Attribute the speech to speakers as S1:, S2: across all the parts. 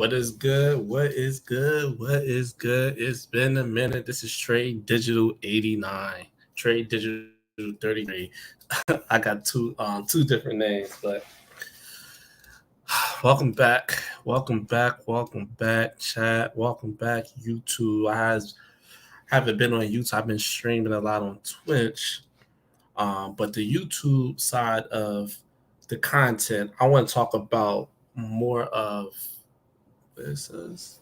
S1: What is good? What is good? What is good? It's been a minute. This is Trade Digital 89, Trade Digital 33. I got two different names, but welcome back. Welcome back. Welcome back, chat. Welcome back, YouTube. Haven't been on YouTube. I've been streaming a lot on Twitch. But the YouTube side of the content, I want to talk about more of this is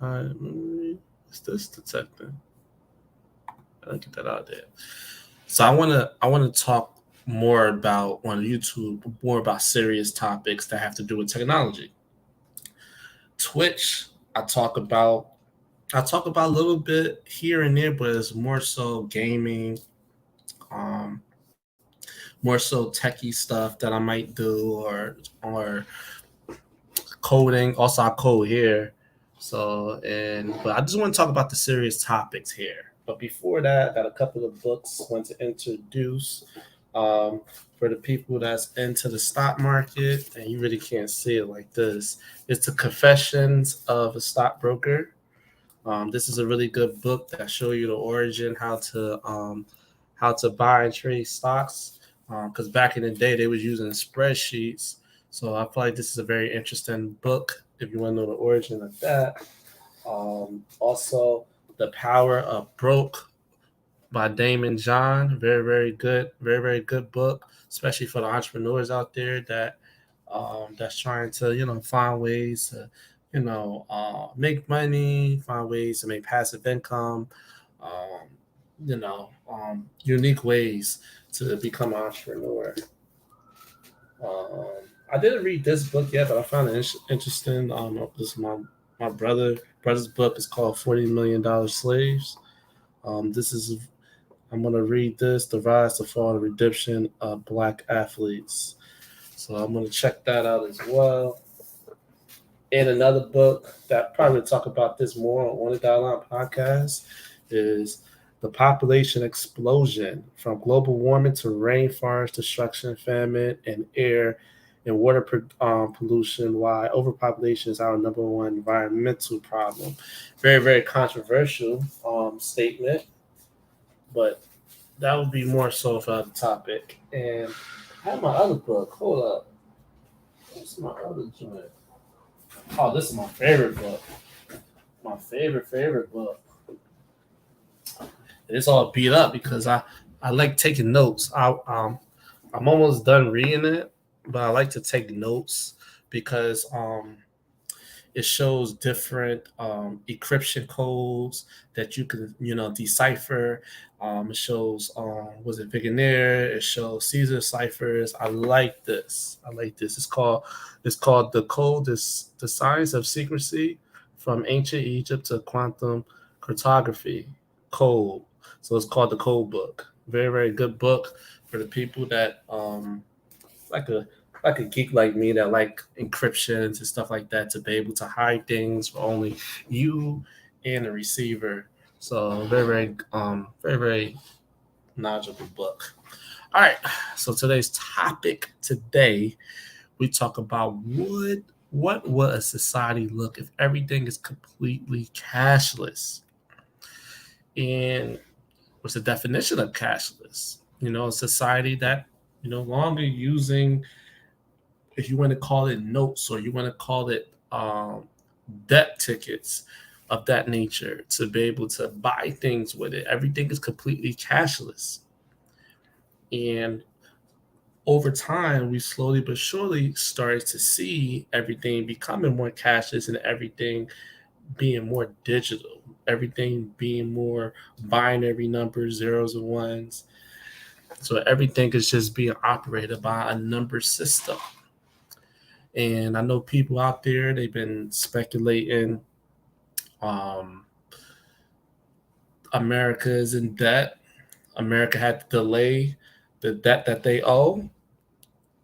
S1: high memory. Is this detecting? I don't get that out there. So I wanna talk more about on YouTube, more about serious topics that have to do with technology. Twitch, I talk about a little bit here and there, but it's more so gaming, um, more so techie stuff that I might do or coding. Also, I code here. But I just want to talk about the serious topics here. But before that, I got a couple of books I want to introduce um, for the people that's into the stock market, and you really can't see it like this. It's the Confessions of a Stockbroker. This is a really good book that show you the origin, how to buy and trade stocks. Because back in the day, they was using spreadsheets. So I feel like this is a very interesting book if you want to know the origin of that. Also, The Power of Broke by Damon John. Very, very good. Very, very good book, especially for the entrepreneurs out there that's trying to find ways to make money, find ways to make passive income, um, unique ways to become an entrepreneur. Um, I didn't read this book yet, but I found it interesting. This is my brother's book is called $40 Million Slaves. This is I'm gonna read this: The Rise, the Fall, and Redemption of Black Athletes. So I'm gonna check that out as well. And another book that probably talk about this more on the Dialogue podcast is The Population Explosion: From Global Warming to Rainforest Destruction, Famine, and Air and Water Pollution, Why Overpopulation is Our Number One Environmental Problem. Very, very controversial statement, but that would be more so for the topic. And I have my other book. Hold up. What's my other joint? Oh, this is my favorite book. My favorite book. It's all beat up because I like taking notes. I'm almost done reading it, but I like to take notes because it shows different encryption codes that you can decipher. It shows was it Vigenère? It shows Caesar ciphers. I like this. I like this. It's called the code. The science of secrecy from ancient Egypt to quantum cryptography code. So it's called the Code Book. Very, very good book for the people that like a geek like me that like encryptions and stuff like that to be able to hide things for only you and the receiver. So very knowledgeable book. All right. So today's topic today we talk about what would a society look if everything is completely cashless, and what's the definition of cashless? A society that longer using, if you want to call it notes or you want to call it debt tickets of that nature, to be able to buy things with it. Everything is completely cashless. And over time, we slowly but surely started to see everything becoming more cashless and everything being more digital, everything being more binary numbers, zeros and ones. So everything is just being operated by a number system. And I know people out there, they've been speculating um, America is in debt. America had to delay the debt that they owe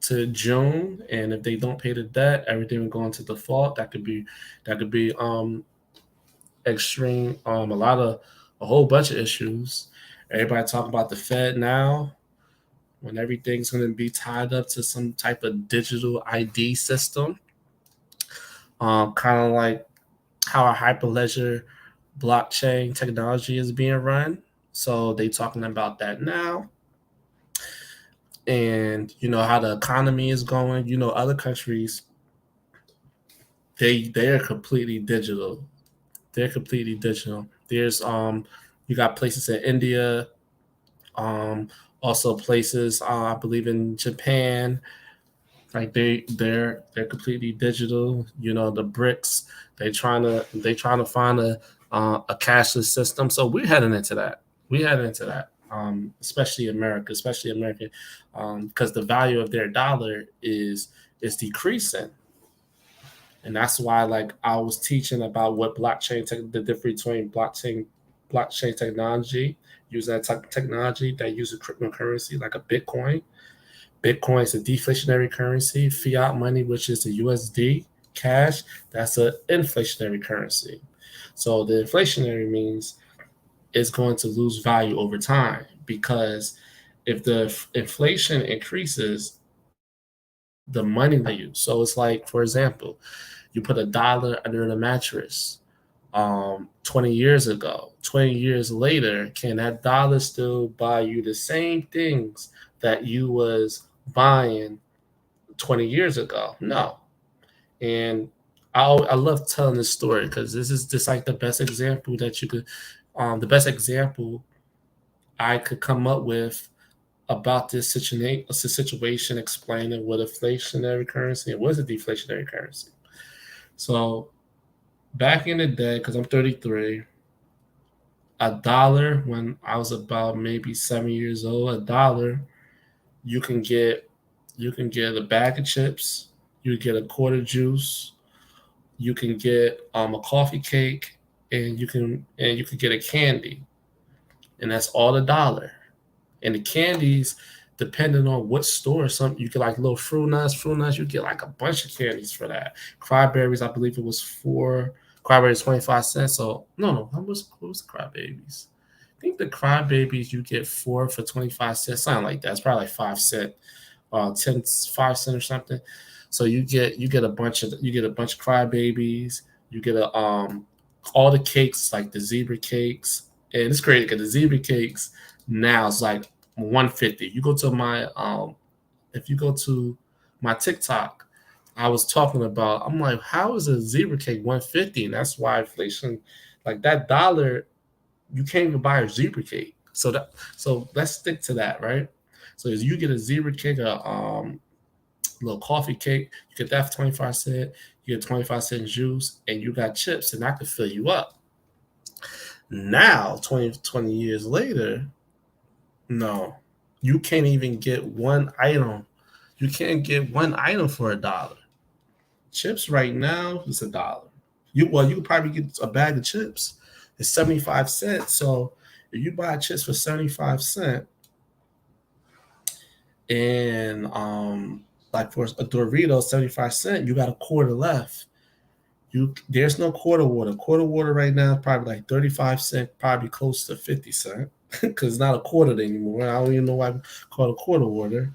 S1: to June, and if they don't pay the debt, everything will go into default. That could be extreme. A whole bunch of issues. Everybody talking about the Fed now, when everything's going to be tied up to some type of digital ID system. kind of like how a hyperledger blockchain technology is being run. So they talking about that now, and how the economy is going. Other countries, they are completely digital. They're completely digital. There's you got places in India, um, also places I believe in Japan. Like they're completely digital. The BRICS, they trying to find a cashless system. So we're heading into that. We're heading into that. Especially America, because the value of their dollar is decreasing, and that's why like I was teaching about what the difference between blockchain technology, use that technology that uses cryptocurrency like a Bitcoin. Bitcoin is a deflationary currency. Fiat money, which is the USD cash, that's an inflationary currency. So the inflationary means it's going to lose value over time, because if the inflation increases, the money value. So it's like, for example, you put $1 under the mattress 20 years ago. 20 years later, can that dollar still buy you the same things that you was buying 20 years ago? No. And I love telling this story because this is just like the best example that you could, the best example I could come up with about this situation explaining what inflationary currency and what is a deflationary currency. So back in the day, because I'm 33, $1 when I was about maybe 7 years old, $1 you can get a bag of chips, you get a quarter juice, you can get a coffee cake, and you can get a candy, and that's all $1. And the candies, depending on what store, some you get like little fruit nuts, you get like a bunch of candies for that. Cryberries, I believe it was four. Cryberries 25 cents. So no, how much what was the crybabies? I think the crybabies you get four for 25 cents, something like that. It's probably like 5 cent, 5 cent or something. So you get a bunch of crybabies. You get a all the cakes like the zebra cakes, and it's great because the zebra cakes now it's like 150. You go to my if you go to my TikTok, I was talking about, I'm like, how is a zebra cake 150? And that's why inflation, like that dollar, you can't even buy a zebra cake. So let's stick to that, right? So as you get a zebra cake, a little coffee cake, you get that for 25 cents, you get 25 cent juice, and you got chips, and that could fill you up. Now, 20 years later, no, you can't even get one item. You can't get one item for $1. Chips right now is $1. You could probably get a bag of chips. It's 75 cents. So if you buy chips for 75 cents, and like for a Dorito 75 cents, you got a quarter left. There's no quarter water. Quarter water right now is probably like 35 cents, probably close to 50 cents, because it's not a quarter anymore. I don't even know why we call it a quarter water.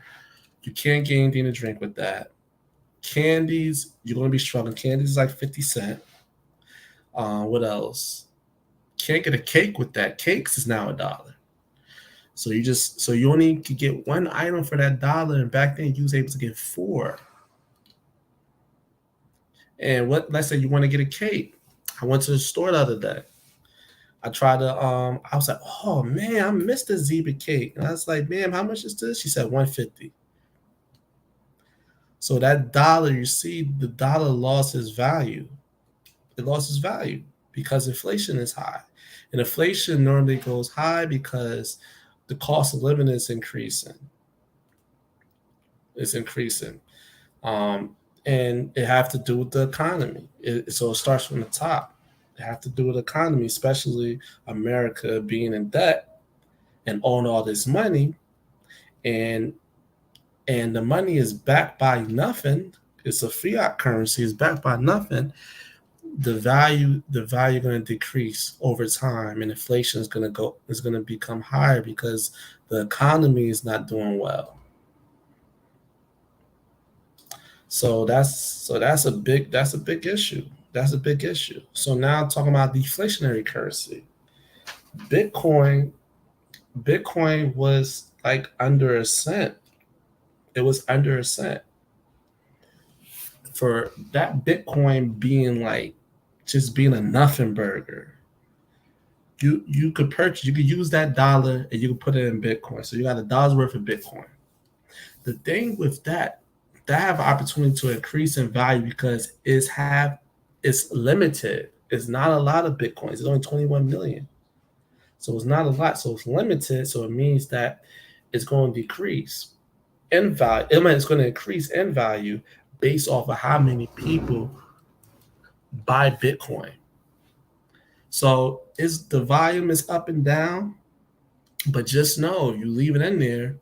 S1: You can't get anything to drink with that. Candies, you're gonna be struggling. Candies is like 50 cents. What else? Can't get a cake with that. Cakes is now $1. So you only could get one item for that dollar, and back then you was able to get four. And let's say you want to get a cake. I went to the store the other day. I was like, oh man, I missed the zebra cake. And I was like, ma'am, how much is this? She said 150. So that dollar, you see, the dollar lost its value. It lost its value because inflation is high. And inflation normally goes high because the cost of living is increasing. It's increasing. Um, and it have to do with the economy. So it starts from the top. It have to do with the economy, especially America being in debt and own all this money, and the money is backed by nothing. It's a fiat currency. It's backed by nothing. The value going to decrease over time, and inflation is going to become higher because the economy is not doing well. So that's a big issue. That's a big issue. So now talking about deflationary currency, Bitcoin. Bitcoin was like under a cent. It was under a cent for that Bitcoin being like just being a nothing burger. You could purchase, you could use that dollar and you could put it in Bitcoin. So you got $1 worth of Bitcoin. The thing with that have an opportunity to increase in value because it's limited. It's not a lot of Bitcoins. It's only 21 million. So it's not a lot. So it's limited. So it means that it's going to decrease in value. I mean, it's going to increase in value based off of how many people buy Bitcoin. So is the volume is up and down, but just know if you leave it in there,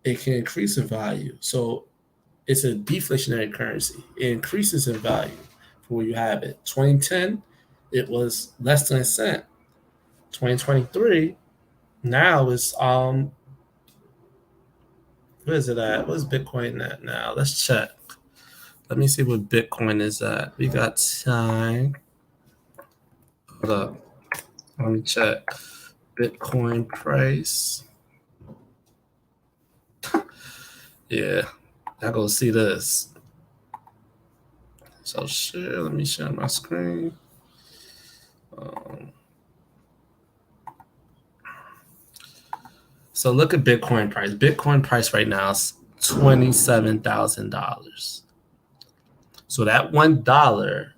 S1: it can increase in value. So it's a deflationary currency. It increases in value for where you have it. 2010, it was less than a cent. 2023, now it's where is it at? What's Bitcoin at now? Let's check. Let me see what Bitcoin is at. We got time. Hold up. Let me check. Bitcoin price. Yeah, I go see this. So share. Let me share my screen. Um, so look at Bitcoin price. Bitcoin price right now is $27,000. So that $1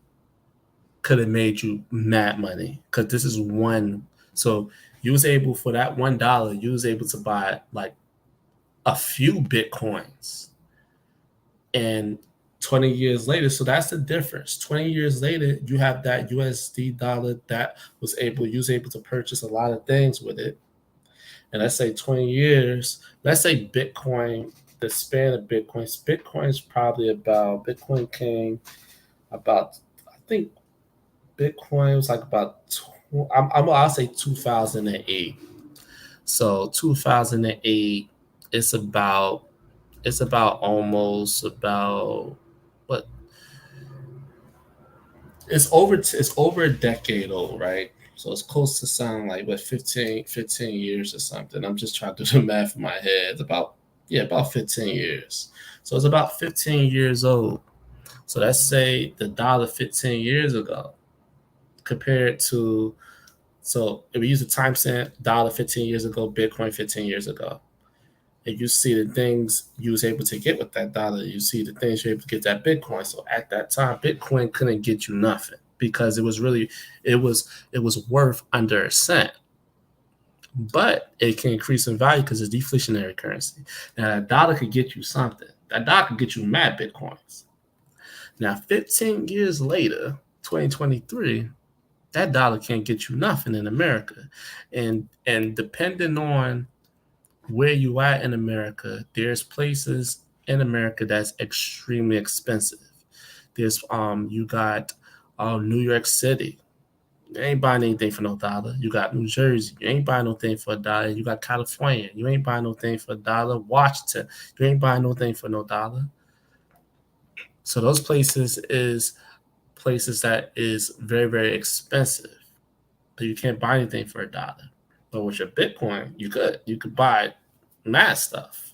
S1: could have made you mad money because this is one. So you was able for that $1, you was able to buy like a few Bitcoins, and 20 years later, so that's the difference. 20 years later, you have that USD dollar that you was able to purchase a lot of things with it. And let's say 20 years, let's say Bitcoin, the span of Bitcoin's probably about Bitcoin came about, I think Bitcoin was like about I'll say 2008. So 2008, it's about almost about what, it's over a decade old, right? So it's close to sound like what 15 years or something. I'm just trying to do the math in my head. It's about, yeah, about 15 years. So it's about 15 years old. So let's say the dollar 15 years ago compared to, so if we use the time stamp dollar 15 years ago, Bitcoin 15 years ago, and you see the things you was able to get with that dollar, you see the things you're able to get that Bitcoin. So at that time, Bitcoin couldn't get you nothing because it was worth under a cent. But it can increase in value because it's deflationary currency. Now that dollar could get you something. That dollar could get you mad Bitcoins. Now 15 years later, 2023, that dollar can't get you nothing in America. And depending on where you at in America, there's places in America that's extremely expensive. There's you got New York City. You ain't buying anything for no dollar. You got New Jersey. You ain't buying no thing for $1. You got California. You ain't buying no thing for $1. Washington. You ain't buying no thing for no dollar. So those places that is very, very expensive. But you can't buy anything for $1. But with your Bitcoin, you could buy mad stuff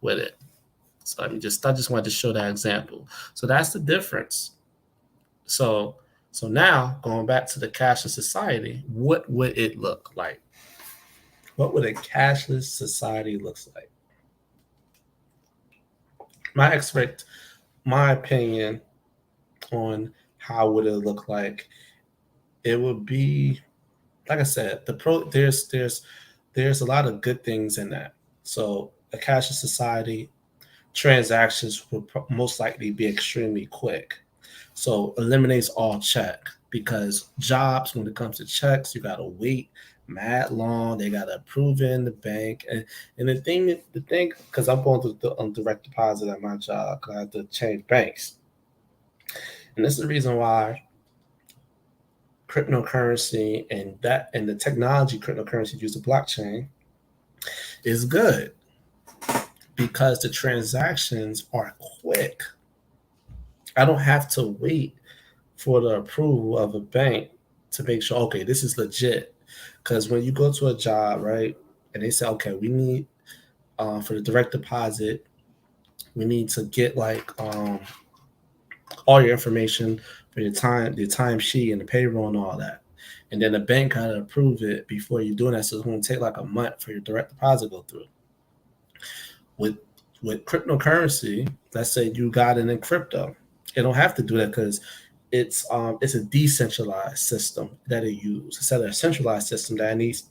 S1: with it. So I just wanted to show that example. So that's the difference. So now going back to the cashless society, what would it look like? What would a cashless society looks like? My expect my opinion on how would it look like, it would be like I said, there's a lot of good things in that. So a cashless society, transactions will most likely be extremely quick. So eliminates all check because jobs, when it comes to checks, you gotta wait mad long. They gotta approve it in the bank, and the thing, because I'm going to direct deposit at my job, 'cause I have to change banks, and this is the reason why cryptocurrency and the technology cryptocurrency use the blockchain is good because the transactions are quick. I don't have to wait for the approval of a bank to make sure, okay, this is legit. Because when you go to a job, right, and they say, okay, we need for the direct deposit, we need to get like all your information for your time sheet and the payroll and all that. And then the bank gotta approve it before you do that. So it's gonna take like a month for your direct deposit to go through. With cryptocurrency, let's say you got it in crypto. It don't have to do that because it's a decentralized system that it uses instead of a centralized system that needs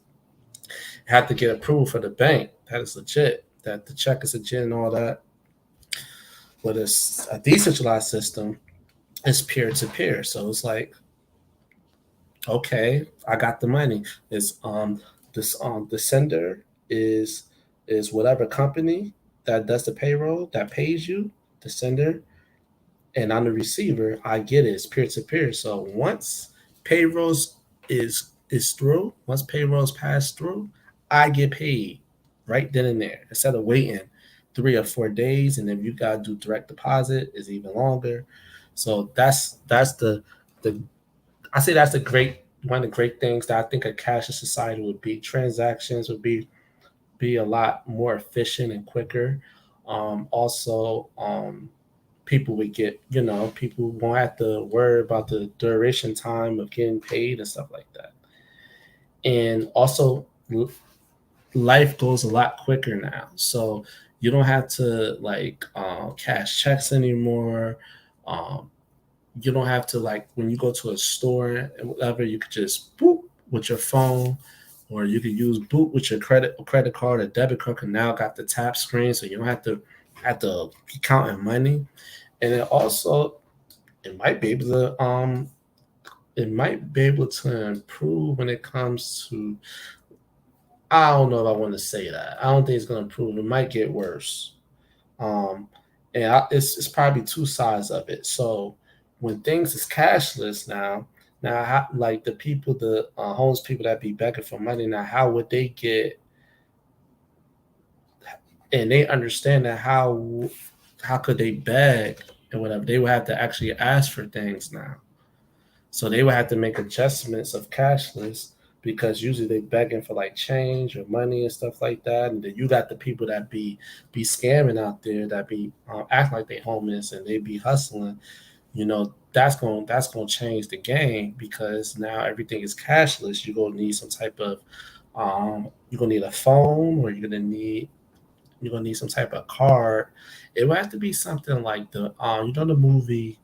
S1: have to get approval for the bank. That is legit. That the check is legit and all that. But it's a decentralized system. It's peer to peer. So it's like, okay, I got the money. It's this the sender is whatever company that does the payroll that pays you, the sender, and I'm the receiver. I get it. It's peer to peer. So once payrolls is through, once payrolls pass through, I get paid right then and there instead of waiting 3 or 4 days. And if you gotta do direct deposit, is even longer. So that's the I say that's the great one of the great things that I think a cashless society would be. Transactions would be a lot more efficient and quicker. Also, people would get, people won't have to worry about the duration time of getting paid and stuff like that. And also, life goes a lot quicker now. So you don't have to like cash checks anymore. Um, you don't have to like when you go to a store and whatever, you could just boop with your phone, or you could use boop with your credit card or debit card. Cause now got the tap screen, so you don't have to be counting money. And it also it might be able to improve when it comes to, I don't know if I want to say that. I don't think it's going to improve. It might get worse. Um, it's probably two sides of it. So when things is cashless now like the people, the homeless people that be begging for money now, how would they get? And they understand that how could they beg and whatever? They would have to actually ask for things now. So they would have to make adjustments of cashless because usually they begging for like change or money and stuff like that. And then you got the people that be scamming out there that be acting like they homeless and they be hustling. That's gonna change the game because now everything is cashless. You're gonna need some type of you're gonna need a phone, or you're gonna need some type of card. It would have to be something like the movie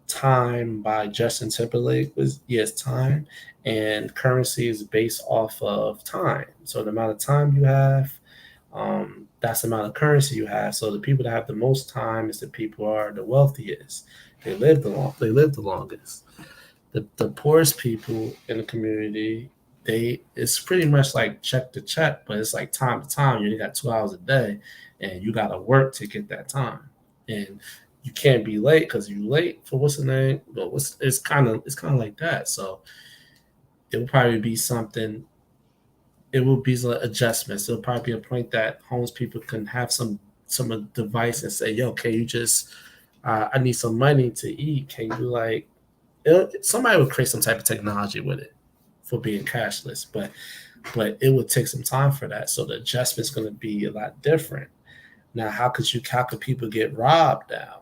S1: Time by Justin Timberlake was, yes, time, and currency is based off of time. So the amount of time you have, that's the amount of currency you have. So the people that have the most time is the people who are the wealthiest. They live the longest. The poorest people in the community, it's pretty much like check to check, but it's like time to time. You only got 2 hours a day, and you got to work to get that time. And you can't be late because you're late for what's the name. But it's kind of like that. So it will probably be something. It will be some adjustments. There'll probably be a point that homeless people can have some device and say, "Yo, can you just? I need some money to eat. Can you like?" Somebody would create some type of technology with it for being cashless, but it would take some time for that. So the adjustment's going to be a lot different. Now, how could people get robbed now?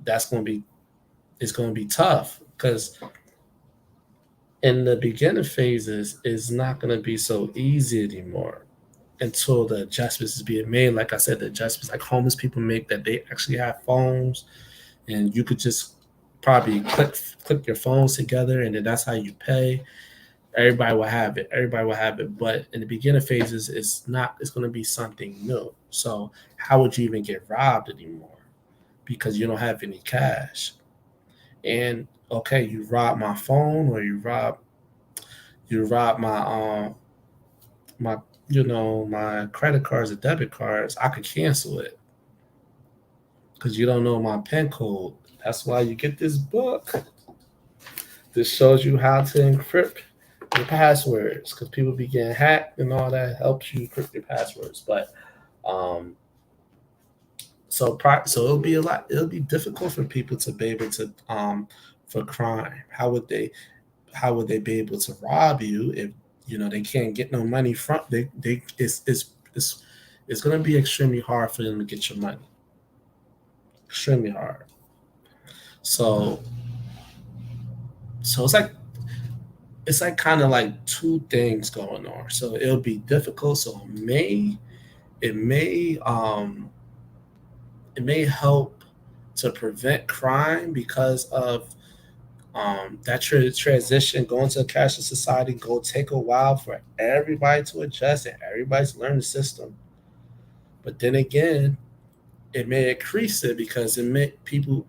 S1: That's going to be It's going to be tough because in the beginning phases, it's not going to be so easy anymore until the adjustments is being made. Like I said, the adjustments like homeless people make, that they actually have phones, and you could just probably click your phones together, and then that's how you pay. Everybody will have it. Everybody will have it. But in the beginning phases, it's not. It's going to be something new. So how would you even get robbed anymore? Because you don't have any cash. And okay, you rob my phone, or you rob my my credit cards or debit cards. I could cancel it because you don't know my PIN code. That's why you get this book. This shows you how to encrypt your passwords because people be getting hacked and all that. Helps you encrypt your passwords. But um, So it'll be a lot. It'll be difficult for people to be able to for crime. How would they be able to rob you if they can't get no money from they it's going to be extremely hard for them to get your money, extremely hard. So so it's like kind of like two things going on. So it'll be difficult. So it may help to prevent crime because of that transition going to a cashless society. Go take a while for everybody to adjust and everybody to learn the system. But then again, it may increase it because it may people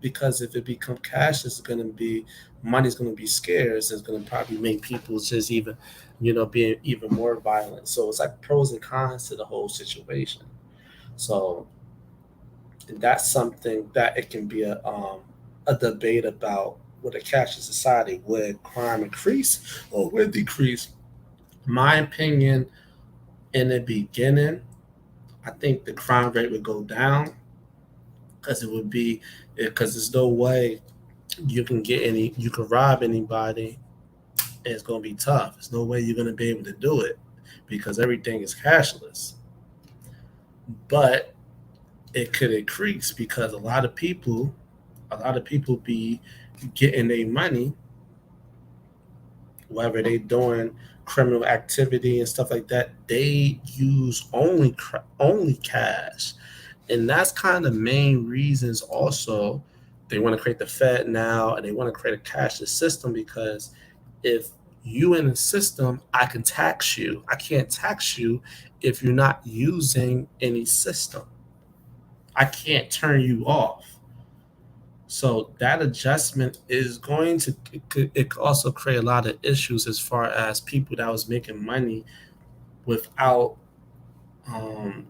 S1: because if it become cashless, it's going to be money's going to be scarce. It's going to probably make people just even being even more violent. So it's like pros and cons to the whole situation. So that's something that it can be a debate about with a cashless society. Would crime increase or would decrease? My opinion, in the beginning, I think the crime rate would go down because it would be because there's no way you can rob anybody and it's going to be tough. There's no way you're going to be able to do it because everything is cashless. But it could increase because a lot of people be getting their money, whether they doing criminal activity and stuff like that. They use only cash, and that's kind of main reasons. Also, they want to create the Fed now, and they want to create a cashless system because if you in the system, I can tax you. I can't tax you if you're not using any system. I can't turn you off. So that adjustment is going to it could also create a lot of issues as far as people that was making money without um,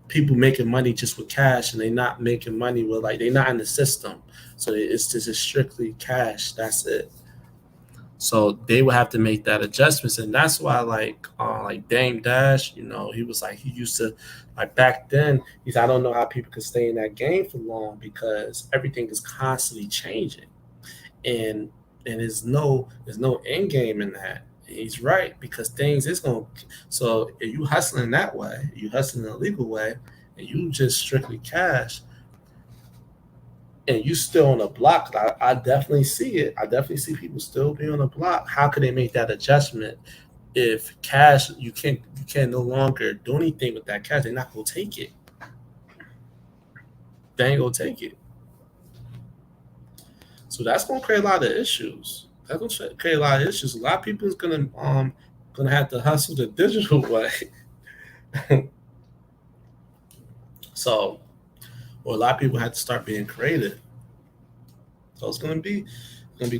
S1: people making money just with cash, and they not making money with like they not in the system. So it's just strictly cash. That's it. So they would have to make that adjustments, and that's why like Dame Dash, he was like he used to like back then. He's I don't know how people could stay in that game for long because everything is constantly changing, and there's no end game in that. He's right because things is going. So if you hustling that way, you hustling the legal way, and you just strictly cash, and you still on the block. I definitely see it. I definitely see people still be on the block. How could they make that adjustment if cash you can no longer do anything with that cash? They're not gonna take it. They ain't gonna take it. So that's gonna create a lot of issues. That's gonna create a lot of issues. A lot of people is gonna have to hustle the digital way. So, or a lot of people have to start being creative. So it's gonna be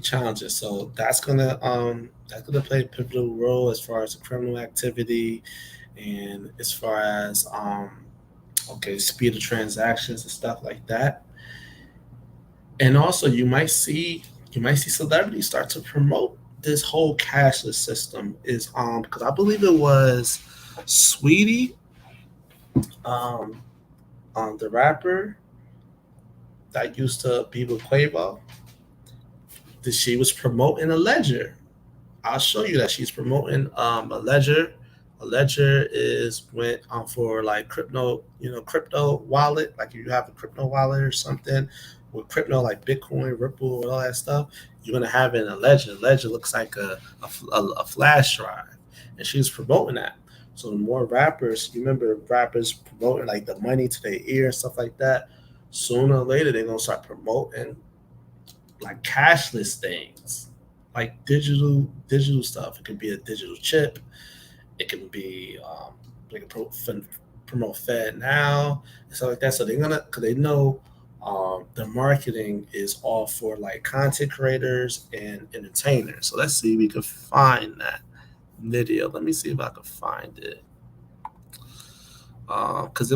S1: challenging. So that's gonna play a pivotal role as far as the criminal activity and as far as okay, speed of transactions and stuff like that. And also you might see celebrities start to promote this whole cashless system is because I believe it was Sweetie, um the rapper that used to be with Quavo, that she was promoting a ledger. I'll show you that she's promoting a ledger. A ledger is when for like crypto wallet, like if you have a crypto wallet or something with crypto like Bitcoin, Ripple, and all that stuff, you're gonna have it in a ledger. Ledger looks like a flash drive, and she's promoting that. So the more rappers, you remember rappers promoting like the money to their ear and stuff like that. Sooner or later, they're gonna start promoting like cashless things, like digital stuff. It could be a digital chip. It can be they can promote Fed now and stuff like that. So they're gonna because they know the marketing is all for like content creators and entertainers. So let's see if we can find that video. Let me see if I can find it. Because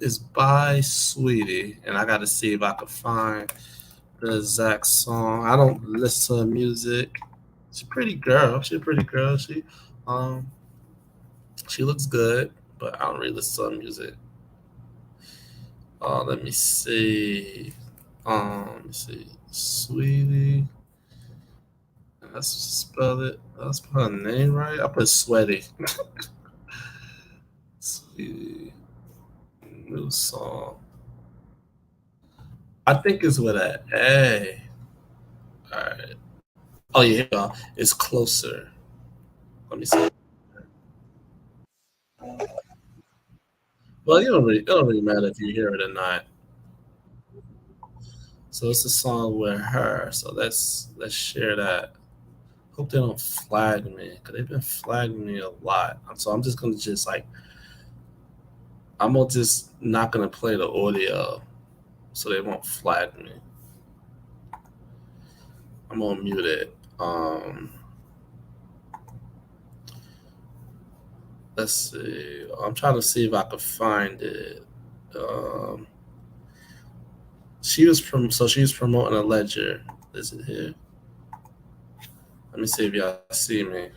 S1: it's by Sweetie, and I got to see if I can find the exact song. I don't listen to music. She's a pretty girl. She's a pretty girl. Um she looks good, but I don't really listen to music. Let me see. Let me see. Sweetie. Let's spell it. Let's put her name right. I put Sweaty. Sweetie. New song. I think it's with a A. All right. Oh yeah, here we go. It's closer. Let me see. Well, it don't really matter if you hear it or not. So it's a song with her. So let's share that. Hope they don't flag me because they've been flagging me a lot. So I'm just gonna just like I'm gonna just not gonna play the audio so they won't flag me. I'm gonna mute it. Let's see. I'm trying to see if I could find it. Um, she was promoting a ledger. Is it here? Let me see if y'all see me.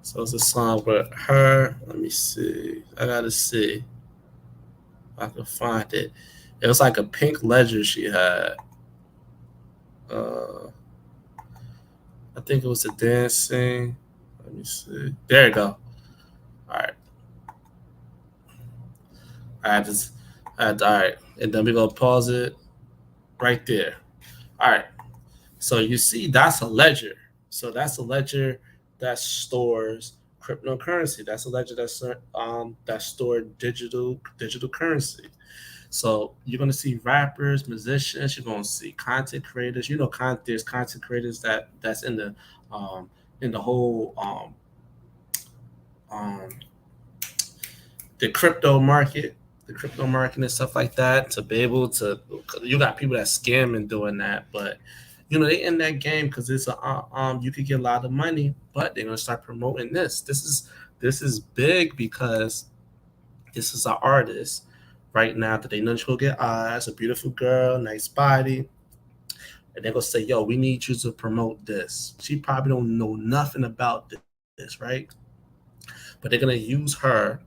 S1: So it's a song with her. Let me see. I gotta see if I can find it. It was like a pink ledger she had. Uh, I think it was a dancing. Let me see. There you go. All right. I just, all right. And then we're gonna pause it right there. All right. So you see, that's a ledger. So that's a ledger that stores cryptocurrency. That's a ledger that stored digital currency. So you're gonna see rappers, musicians. You're gonna see content creators. You know, there's content creators that's um, in the whole um, the crypto market, and stuff like that. To be able to, you got people that scam and doing that, but you know they in that game because it's a you could get a lot of money, but they're gonna start promoting this. This is big because this is an artist right now that they know she'll get eyes, a beautiful girl, nice body, and they're gonna say, "Yo, we need you to promote this." She probably don't know nothing about this, right? But they're gonna use her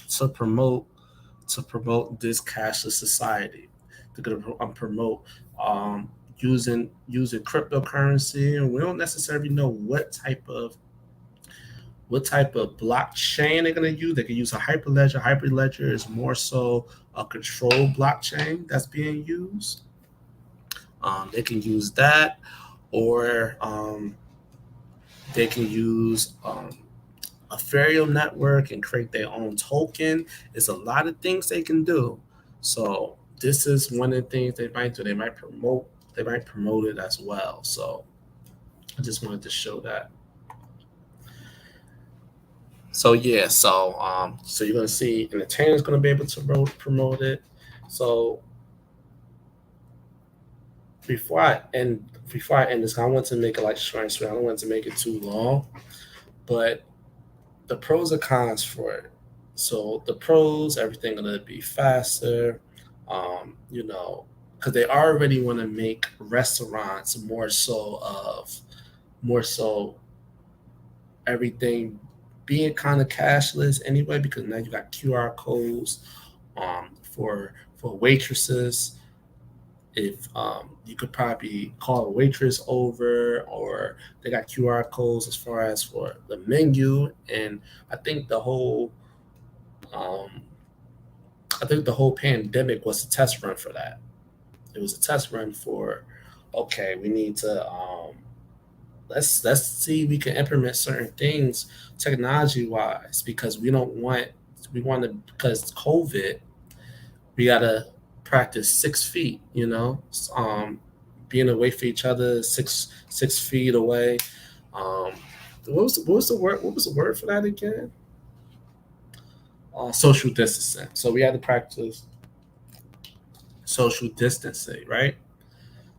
S1: to promote this cashless society. They're gonna promote using cryptocurrency, and we don't necessarily know what type of blockchain they're going to use. They can use a hyperledger. Hyperledger is more so a controlled blockchain that's being used. They can use that, or they can use Ethereum network and create their own token. There's a lot of things they can do. So this is one of the things they might do. They might promote it as well. So I just wanted to show that. So yeah, so you're gonna see an entertainer's gonna be able to promote it. So before I end this, I want to make it like short and sweet. I don't want to make it too long, but the pros and cons for it. So the pros, everything gonna be faster. Because they already want to make restaurants more so everything being kind of cashless anyway. Because now you got QR codes for waitresses. If you could probably call a waitress over, or they got QR codes as far as for the menu, and I think the whole um, I think the whole pandemic was a test run for that. It was a test run for, okay, we need to let's see if we can implement certain things technology wise, because we want to, because COVID, we gotta practice 6 feet, being away from each other, 6 feet away. Um, what was the word for that again? Social distancing. So we had to practice social distancing, right?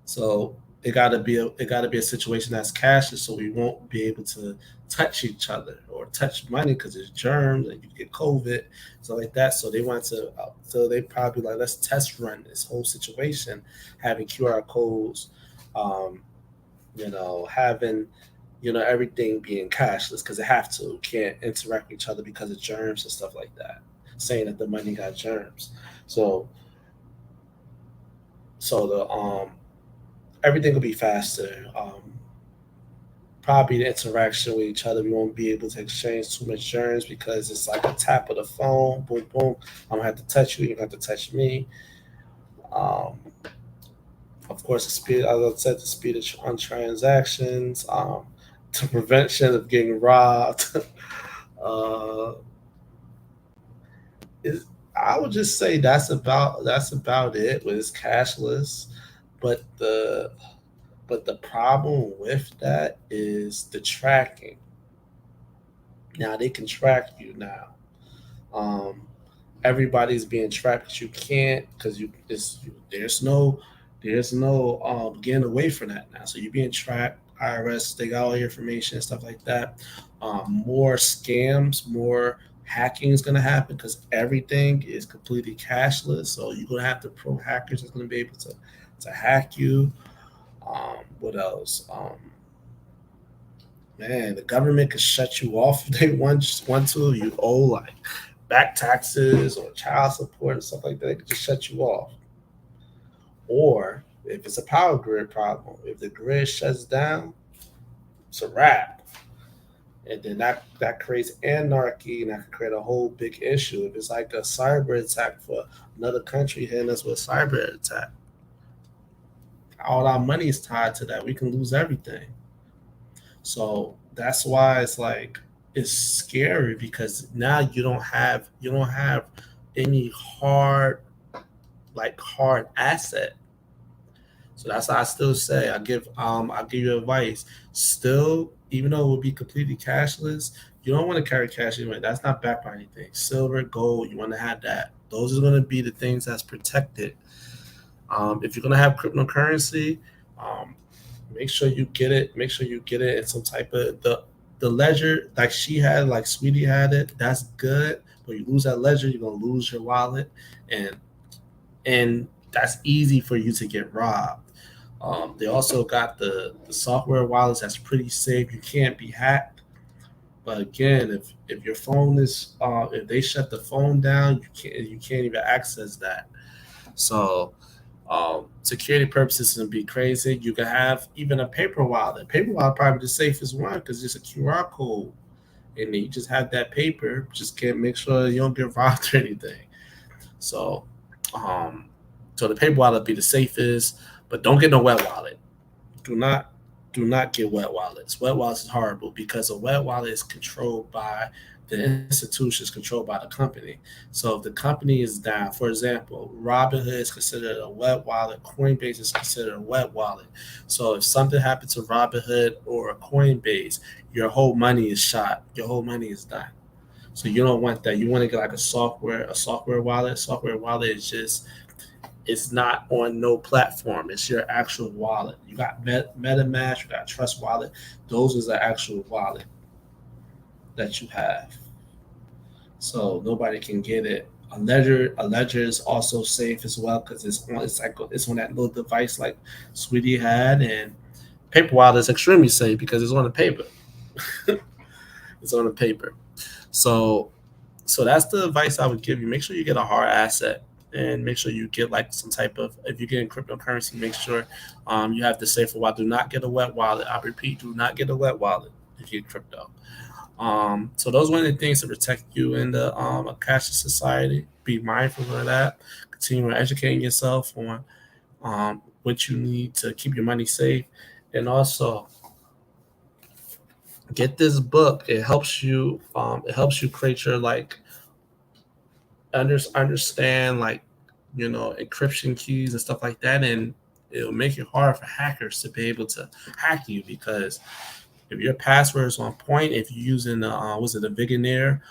S1: So it gotta be a situation that's cashless, so we won't be able to touch each other or touch money because it's germs and you get COVID, so like that. So they probably like, let's test run this whole situation, having QR codes, um, having everything being cashless because they have to can't interact with each other because of germs and stuff like that. saying that the money got germs. So the everything will be faster. Probably the interaction with each other. We won't be able to exchange too much germs because it's like a tap of the phone. Boom, boom. I'm gonna have to touch you. You have to touch me. Um, of course, the speed. As I said, the speed on transactions. The prevention of getting robbed. uh, is I would just say that's about it. With it's cashless, but the problem with that is the tracking. Now they can track you now. Um, Everybody's being tracked, but you can't because there's no getting away from that now. So you're being tracked. IRS, they got all your information and stuff like that. More scams, more hacking is going to happen because everything is completely cashless. So you're going to have the pro hackers that's going to be able to hack you. What else? Man, the government could shut you off if they want to. You owe like back taxes or child support and stuff like that. They could just shut you off. Or if it's a power grid problem, if the grid shuts down, it's a wrap. And then that creates anarchy and that can create a whole big issue. If it's like a cyber attack for another country hitting us with a cyber attack, all our money is tied to that. We can lose everything. So that's why it's like it's scary because now you don't have any hard asset. So that's why I still say I give you advice. Still, even though it will be completely cashless, you don't want to carry cash anyway. That's not backed by anything. Silver, gold, you want to have that. Those are going to be the things that's protected. If you're going to have cryptocurrency, um, make sure you get it. Make sure you get it in some type of the ledger like she had, like Sweetie had it. That's good. But you lose that ledger, you're gonna lose your wallet, and that's easy for you to get robbed. They also got the software wallets that's pretty safe. You can't be hacked. But again, if your phone is if they shut the phone down, you can't even access that. So security purposes can be crazy. You can have even a paper wallet. Paper wallet probably the safest one because it's a QR code, and you just have that paper. Just can't make sure you don't get robbed or anything. So, um, so the paper wallet be the safest, but don't get no wet wallet. Do not do not get wet wallets. Wet wallets is horrible because a wet wallet is controlled by the institutions, controlled by the company. So if the company is down, for example, Robinhood is considered a wet wallet, Coinbase is considered a wet wallet. So if something happens to Robinhood or a Coinbase, your whole money is shot. Your whole money is done. So you don't want that. You want to get like a software wallet. Software wallet is just it's not on no platform. It's your actual wallet. You got MetaMask, you got Trust Wallet. Those is the actual wallet that you have. So nobody can get it. A ledger is also safe as well because it's on that little device like Sweetie had, and paper wallet is extremely safe because it's on the paper. It's on the paper. So that's the advice I would give you. Make sure you get a hard asset and make sure you get like some type of if you get in cryptocurrency, make sure you have the safer wallet. Do not get a wet wallet. I repeat, do not get a wet wallet if you get crypto. So those are one of the things to protect you in the a cashless society. Be mindful of that. Continue educating yourself on what you need to keep your money safe, and also get this book. It helps you create your like understand like encryption keys and stuff like that, and it'll make it hard for hackers to be able to hack you because if your password is on point, if you're using was it a Vigonaire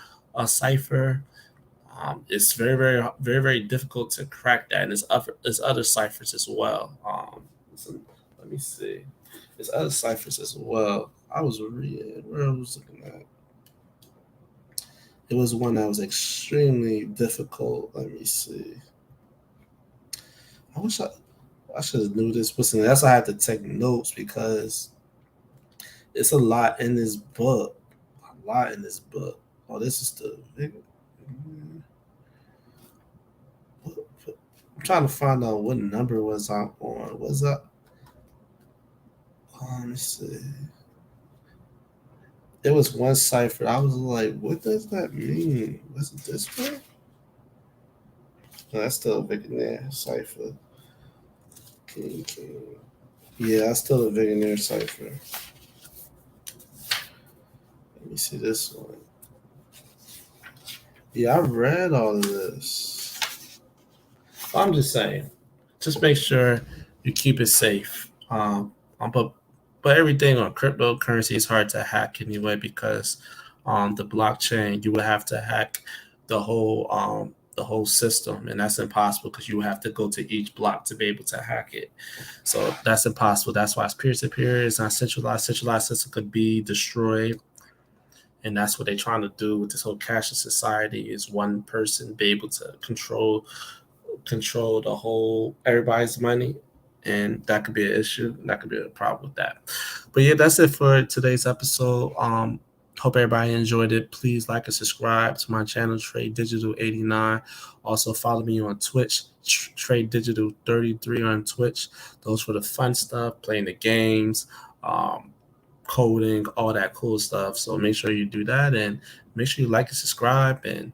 S1: cipher, it's very very difficult to crack that, and there's other ciphers as well. Let me see, there's other ciphers as well. I was reading where I was looking at. It was one that was extremely difficult. Let me see. I wish I should have knew this. Listen, that's why I had to take notes because it's a lot in this book. A lot in this book. Oh, this is the big. I'm trying to find out what number was I on. Was that? Let me see. There was one cipher. I was like, what does that mean? Was it this one? No, that's still a Vigonaire cipher. King. Yeah, that's still a Vigonaire cipher. Let me see this one. Yeah, I read all of this. I'm just saying, just make sure you keep it safe. But everything on cryptocurrency is hard to hack anyway because on the blockchain you would have to hack the whole system, and that's impossible because you have to go to each block to be able to hack it. So that's impossible. That's why it's peer to peer. It's not centralized. Centralized system could be destroyed, and that's what they're trying to do with this whole cashless society. Is one person be able to control the whole everybody's money, and that could be an issue. That could be a problem with that. But yeah, that's it for today's episode. Hope everybody enjoyed it. Please like and subscribe to my channel, Trade Digital 89. Also follow me on Twitch, Trade Digital 33 on Twitch. Those for the fun stuff, playing the games, coding, all that cool stuff. So make sure you do that, and make sure you like and subscribe and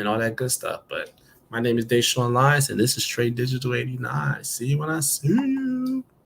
S1: all that good stuff. But my name is Deshaun Lyons, and this is Trade Digital 89. See you when I see you.